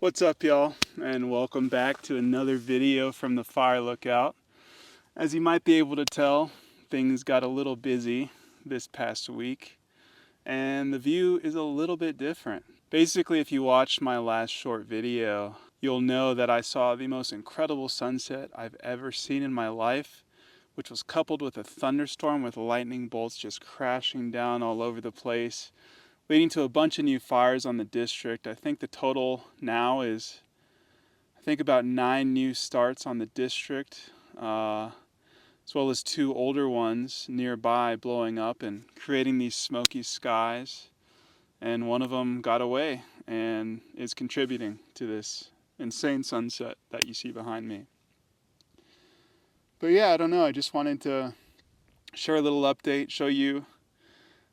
What's up, y'all, and welcome back to another video from the fire lookout. As you might be able to tell, things got a little busy this past week, and the view is a little bit different. Basically, if you watched my last short video, you'll know that I saw the most incredible sunset I've ever seen in my life, which was coupled with a thunderstorm with lightning bolts just crashing down all over the place, leading to a bunch of new fires on the district. I think the total now is about 9 new starts on the district, as well as 2 older ones nearby blowing up and creating these smoky skies. And one of them got away and is contributing to this insane sunset that you see behind me. But yeah, I don't know. I just wanted to share a little update, show you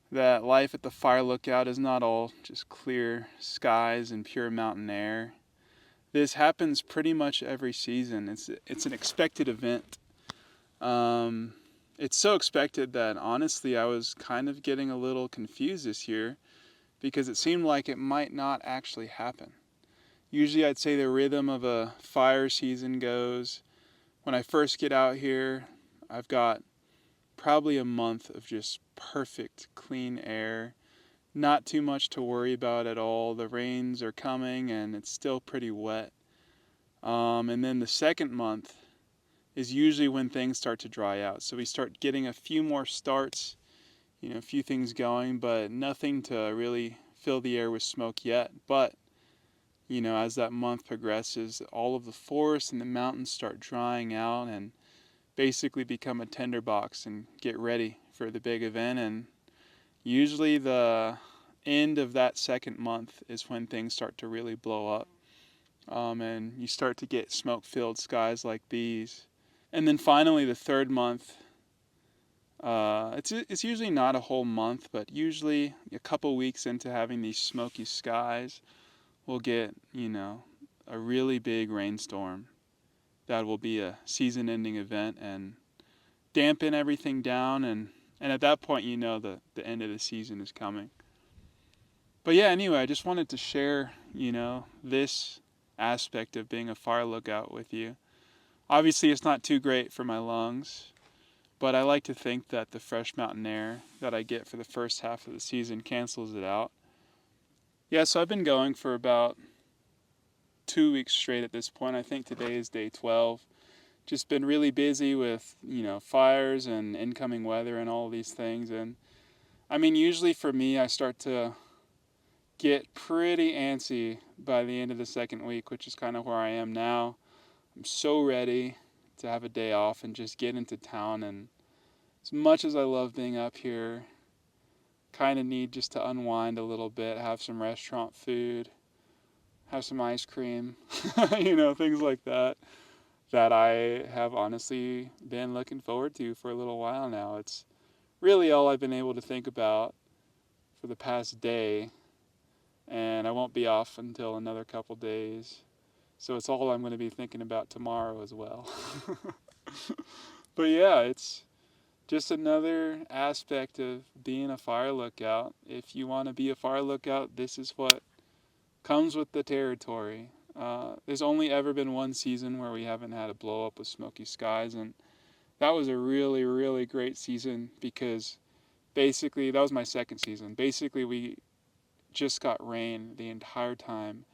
that life at the fire lookout is not all just clear skies and pure mountain air. This happens pretty much every season. It's an expected event. It's so expected that honestly I was kind of getting a little confused this year because it seemed like it might not actually happen. Usually I'd say the rhythm of a fire season goes, when I first get out here, I've got probably a month of just perfect clean air. Not too much to worry about at all. The rains are coming and it's still pretty wet. And then the second month is usually when things start to dry out. So we start getting a few more starts, a few things going, but nothing to really fill the air with smoke yet. But, as that month progresses, all of the forests and the mountains start drying out and basically become a tinderbox and get ready for the big event. And usually the end of that second month is when things start to really blow up. And you start to get smoke-filled skies like these. And then finally, the third month, it's usually not a whole month, but usually a couple weeks into having these smoky skies, we'll get, a really big rainstorm. That will be a season-ending event and dampen everything down. And at that point, the end of the season is coming. But yeah, anyway, I just wanted to share, this aspect of being a fire lookout with you. Obviously, it's not too great for my lungs, but I like to think that the fresh mountain air that I get for the first half of the season cancels it out. Yeah, so I've been going for about 2 weeks straight at this point. I think today is day 12. Just been really busy with, fires and incoming weather and all these things. And I mean, usually for me, I start to get pretty antsy by the end of the second week, which is kind of where I am now. I'm so ready to have a day off and just get into town. And as much as I love being up here, kind of need just to unwind a little bit, have some restaurant food, have some ice cream, things like that I have honestly been looking forward to for a little while now. It's really all I've been able to think about for the past day, and I won't be off until another couple days. So it's all I'm going to be thinking about tomorrow as well. But yeah, it's just another aspect of being a fire lookout. If you want to be a fire lookout, this is what comes with the territory. There's only ever been one season where we haven't had a blow up with Smoky Skies, and that was a really, really great season because basically, that was my second season. Basically, we just got rain the entire time,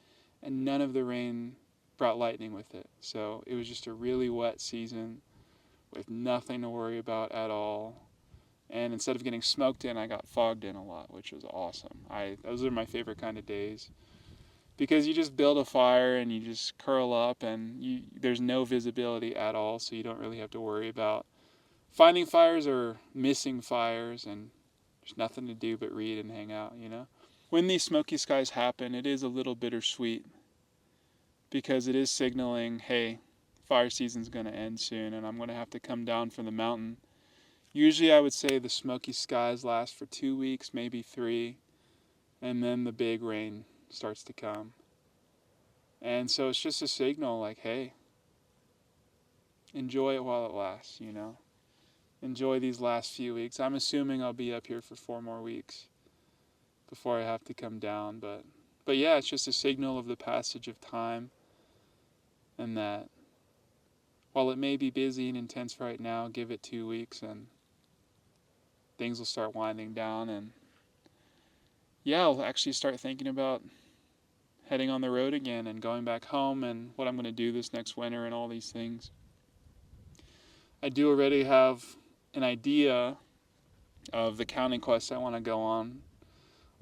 and none of the rain brought lightning with it. So it was just a really wet season with nothing to worry about at all. And instead of getting smoked in, I got fogged in a lot, which was awesome. Those are my favorite kind of days because you just build a fire and you just curl up and there's no visibility at all, so you don't really have to worry about finding fires or missing fires, and there's nothing to do but read and hang out, When these smoky skies happen, it is a little bittersweet because it is signaling, hey, fire season's going to end soon and I'm going to have to come down from the mountain. Usually I would say the smoky skies last for 2 weeks, maybe 3, and then the big rain starts to come. And so it's just a signal like, hey, enjoy it while it lasts, Enjoy these last few weeks. I'm assuming I'll be up here for 4 more weeks before I have to come down, but But yeah, it's just a signal of the passage of time, and that while it may be busy and intense right now, give it 2 weeks and things will start winding down. And yeah, I'll actually start thinking about heading on the road again and going back home and what I'm going to do this next winter and all these things. I do already have an idea of the counting quest I want to go on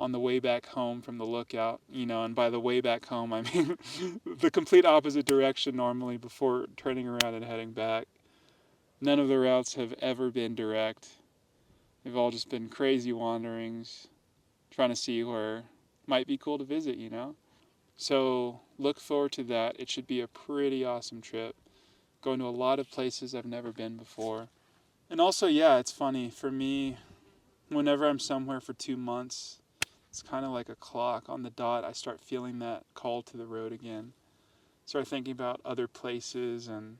the way back home from the lookout, and by the way back home, I mean the complete opposite direction normally before turning around and heading back. None of the routes have ever been direct. They've all just been crazy wanderings, trying to see where might be cool to visit. So look forward to that. It should be a pretty awesome trip. Going to a lot of places I've never been before. And also, yeah, it's funny. For me, whenever I'm somewhere for 2 months, it's kind of like a clock on the dot. I start feeling that call to the road again. Start thinking about other places and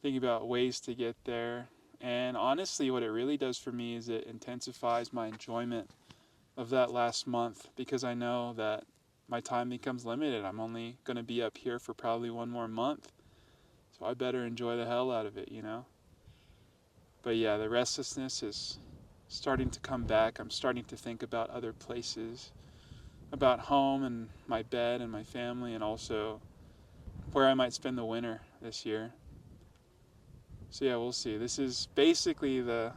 thinking about ways to get there. And honestly, what it really does for me is it intensifies my enjoyment of that last month, because I know that my time becomes limited. I'm only going to be up here for probably one more month. So I better enjoy the hell out of it. But yeah, the restlessness is starting to come back. I'm starting to think about other places, about home and my bed and my family, and also where I might spend the winter this year. So yeah, we'll see. This is basically the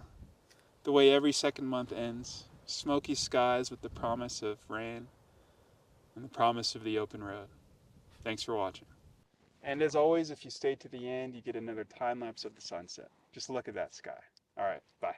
way every second month ends. Smoky skies with the promise of rain and the promise of the open road. Thanks for watching. And as always, if you stay to the end, you get another time lapse of the sunset. Just look at that sky. All right, bye.